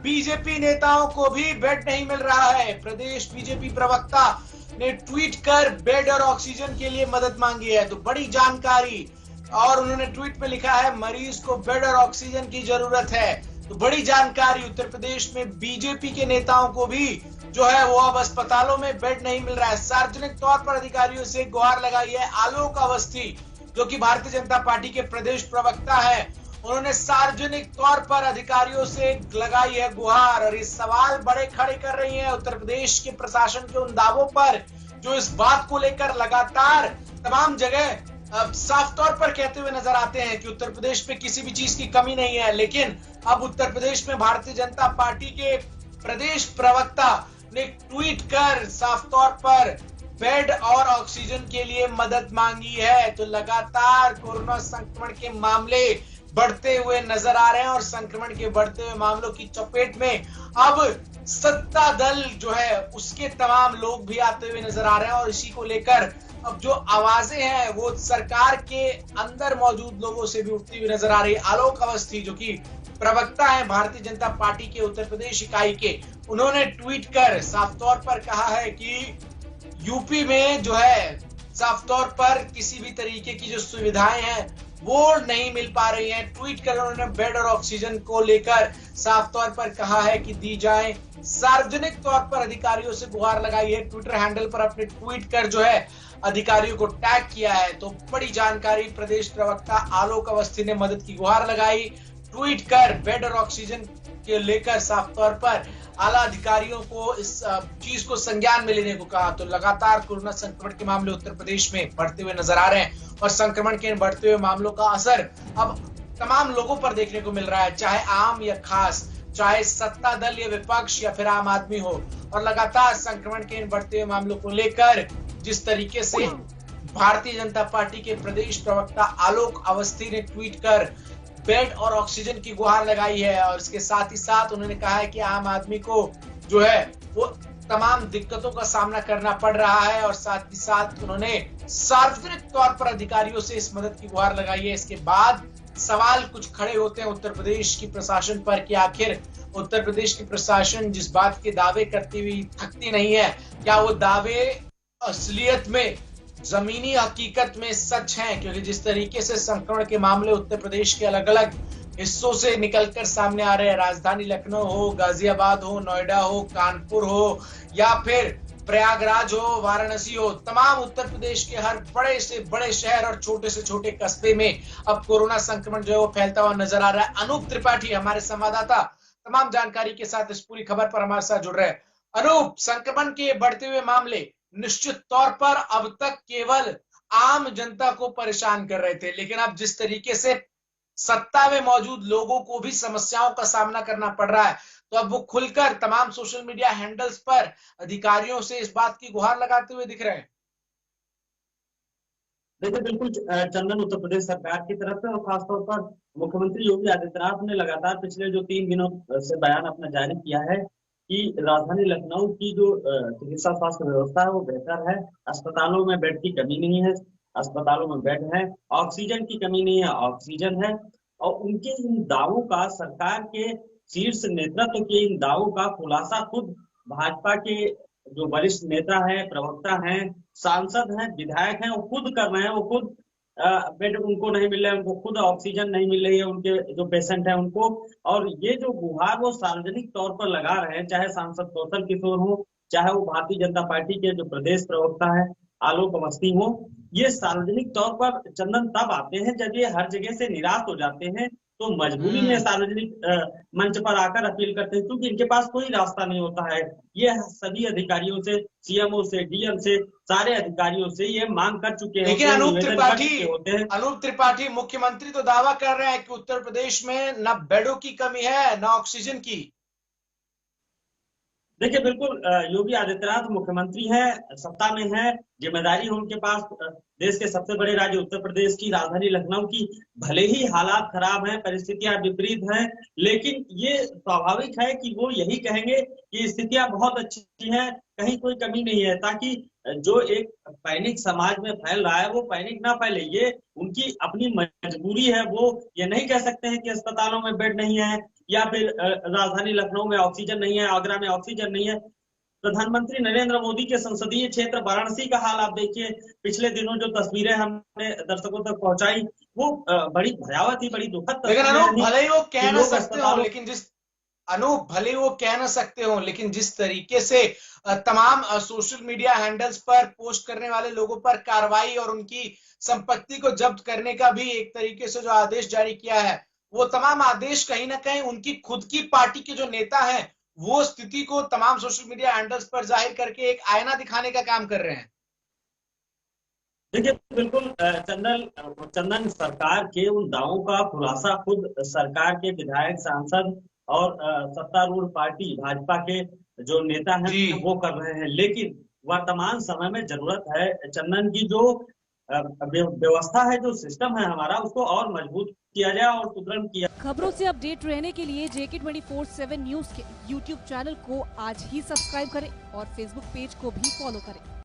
BJP नेताओं को भी बेड नहीं मिल रहा है। प्रदेश बीजेपी प्रवक्ता ने ट्वीट कर बेड और ऑक्सीजन के लिए मदद मांगी है। तो बड़ी जानकारी, और उन्होंने ट्वीट में लिखा है मरीज को बेड और ऑक्सीजन की जरूरत है। तो बड़ी जानकारी, उत्तर प्रदेश में बीजेपी के नेताओं को भी जो है वो अब अस्पतालों में बेड नहीं मिल रहा है। सार्वजनिक तौर पर अधिकारियों से गुहार लगाई है आलोक अवस्थी, जो कि भारतीय जनता पार्टी के प्रदेश प्रवक्ता है। उन्होंने सार्वजनिक तौर पर अधिकारियों से लगाई है गुहार, और ये सवाल बड़े खड़े कर रही है उत्तर प्रदेश के प्रशासन के उन दावों पर जो इस बात को लेकर लगातार तमाम जगह साफ तौर पर कहते हुए नजर आते हैं कि उत्तर प्रदेश में किसी भी चीज की कमी नहीं है। लेकिन अब उत्तर प्रदेश में भारतीय जनता पार्टी के प्रदेश प्रवक्ता ने ट्वीट कर साफ तौर पर बेड और ऑक्सीजन के लिए मदद मांगी है। तो लगातार कोरोना संक्रमण के मामले बढ़ते हुए नजर आ रहे हैं, और संक्रमण के बढ़ते हुए मामलों की चपेट में अब सत्ता दल जो है उसके तमाम लोग भी आते हुए नजर आ रहे हैं। और इसी को लेकर अब जो आवाजें हैं वो सरकार के अंदर मौजूद लोगों से भी उठती हुई नजर आ रही है। आलोक अवस्थी, जो कि प्रवक्ता है भारतीय जनता पार्टी के उत्तर प्रदेश इकाई के, उन्होंने ट्वीट कर साफ तौर पर कहा है कि यूपी में जो है साफ तौर पर किसी भी तरीके की जो सुविधाएं हैं वो नहीं मिल पा रही हैं। ट्वीट कर उन्होंने बेड और ऑक्सीजन को लेकर साफ तौर पर कहा है कि दी जाए। सार्वजनिक तौर पर अधिकारियों से गुहार लगाई है। ट्विटर हैंडल पर अपने ट्वीट कर जो है अधिकारियों को टैग किया है। तो बड़ी जानकारी, प्रदेश प्रवक्ता आलोक अवस्थी ने मदद की गुहार लगाई, ट्वीट कर बेड और ऑक्सीजन के लेकर साफ तौर पर आला अधिकारियों को इस चीज को संज्ञान में लेने को कहा। तो लगातार कोरोना संक्रमण के मामले उत्तर प्रदेश में बढ़ते हुए नजर आ रहे हैं, और संक्रमण के बढ़ते हुए मामलों का असर अब तमाम लोगों पर देखने को मिल रहा है, चाहे आम या खास, चाहे सत्ता दल या विपक्ष या फिर आम आदमी हो। और लगातार संक्रमण के बढ़ते हुए मामलों को लेकर जिस तरीके से भारतीय जनता पार्टी के प्रदेश प्रवक्ता आलोक अवस्थी ने ट्वीट कर बेड और ऑक्सीजन की गुहार लगाई है, और इसके साथ ही साथ उन्होंने कहा है कि आम आदमी को जो है वो तमाम दिक्कतों का सामना करना पड़ रहा है। और साथ ही साथ उन्होंने सार्वजनिक तौर पर अधिकारियों से इस मदद की गुहार लगाई है। इसके बाद सवाल कुछ खड़े होते हैं उत्तर प्रदेश की प्रशासन पर कि आखिर उत्तर प्रदेश की प्रशासन जिस बात के दावे करती हुई थकती नहीं है, क्या वो दावे असलियत में, जमीनी हकीकत में सच हैं? क्योंकि जिस तरीके से संक्रमण के मामले उत्तर प्रदेश के अलग अलग हिस्सों से निकलकर सामने आ रहे हैं, राजधानी लखनऊ हो, गाजियाबाद हो, नोएडा हो, कानपुर हो, या फिर प्रयागराज हो, वाराणसी हो, तमाम उत्तर प्रदेश के हर बड़े से बड़े शहर और छोटे से छोटे कस्बे में अब कोरोना संक्रमण जो है वो फैलता हुआ नजर आ रहा है। अनूप त्रिपाठी हमारे संवाददाता तमाम जानकारी के साथ इस पूरी खबर पर हमारे साथ जुड़ रहे हैं। अनूप, संक्रमण के बढ़ते हुए मामले निश्चित तौर पर अब तक केवल आम जनता को परेशान कर रहे थे, लेकिन अब जिस तरीके से सत्ता में मौजूद लोगों को भी समस्याओं का सामना करना पड़ रहा है, तो अब वो खुलकर तमाम सोशल मीडिया हैंडल्स पर अधिकारियों से इस बात की गुहार लगाते हुए दिख रहे हैं। देखिए, बिल्कुल चंदन, उत्तर प्रदेश सरकार की तरफ से और खासतौर पर मुख्यमंत्री योगी आदित्यनाथ ने लगातार पिछले जो 3 दिनों से बयान अपना जारी किया है कि राजधानी लखनऊ की जो चिकित्सा स्वास्थ्य व्यवस्था है वो बेहतर है, अस्पतालों में बेड की कमी नहीं है, अस्पतालों में बेड है, ऑक्सीजन की कमी नहीं है, ऑक्सीजन है। और उनके इन दावों का, सरकार के शीर्ष नेतृत्व के इन दावों का खुलासा खुद भाजपा के जो वरिष्ठ नेता हैं, प्रवक्ता हैं, सांसद हैं, विधायक हैं, वो खुद कर रहे हैं। वो खुद बेड उनको नहीं मिल रहा है, उनको खुद ऑक्सीजन नहीं मिल रही है, उनके जो पेशेंट हैं उनको। और ये जो गुहार वो सार्वजनिक तौर पर लगा रहे हैं, चाहे सांसद कौशल किशोर हो, चाहे वो भारतीय जनता पार्टी के जो प्रदेश प्रवक्ता है आलोक अवस्थी हो, ये सार्वजनिक तौर पर चंदन तब आते हैं जब ये हर जगह से निराश हो जाते हैं, तो मजबूरी में सार्वजनिक मंच पर आकर अपील करते हैं, क्योंकि इनके पास कोई रास्ता नहीं होता है। ये सभी अधिकारियों से, सीएमओ से, डीएम से, सारे अधिकारियों से ये मांग कर चुके हैं। लेकिन अनूप त्रिपाठी, मुख्यमंत्री तो दावा कर रहे हैं कि उत्तर प्रदेश में न बेडों की कमी है न ऑक्सीजन की। देखिए, बिल्कुल योगी आदित्यनाथ मुख्यमंत्री हैं, सत्ता में है, जिम्मेदारी है उनके पास। देश के सबसे बड़े राज्य उत्तर प्रदेश की राजधानी लखनऊ की भले ही हालात खराब हैं, परिस्थितियां विपरीत हैं, लेकिन ये स्वाभाविक है कि वो यही कहेंगे कि स्थितियां बहुत अच्छी हैं, कहीं कोई कमी नहीं है, ताकि जो एक पैनिक समाज में फैल रहा है वो पैनिक ना फैले। ये उनकी अपनी मजबूरी है। वो ये नहीं कह सकते हैं कि अस्पतालों में बेड नहीं है या फिर राजधानी लखनऊ में ऑक्सीजन नहीं है, आगरा में ऑक्सीजन नहीं है। प्रधानमंत्री नरेंद्र मोदी के संसदीय क्षेत्र वाराणसी का हाल आप देखिए। पिछले दिनों जो तस्वीरें हमने दर्शकों तक पहुंचाई वो बड़ी भयावह थी, बड़ी दुखद लेकिन तस्वीरें अनूप थी भले ही वो कि कह ना लोग सकते हो, अस्पतालों लेकिन जिस अनूप भले ही वो कह ना सकते हो, लेकिन जिस तरीके से तमाम सोशल मीडिया हैंडल्स पर पोस्ट करने वाले लोगों पर कार्रवाई और उनकी संपत्ति को जब्त करने का भी एक तरीके से जो आदेश जारी किया है, वो तमाम आदेश कहीं ना कहीं उनकी खुद की पार्टी के जो नेता हैं वो स्थिति को तमाम सोशल मीडिया हैंडल्स पर जाहिर करके एक आईना दिखाने का काम कर रहे हैं। देखिए बिल्कुल चंदन सरकार के उन दावों का खुलासा खुद सरकार के विधायक, सांसद और सत्तारूढ़ पार्टी भाजपा के जो नेता हैं वो कर रहे हैं। लेकिन वर्तमान समय में जरूरत है चंदन की जो व्यवस्था है, जो सिस्टम है हमारा, उसको और मजबूत किया जाए और सुदृढ़ किया। खबरों से अपडेट रहने के लिए JK 24/7 न्यूज के YouTube चैनल को आज ही सब्सक्राइब करें और Facebook पेज को भी फॉलो करें।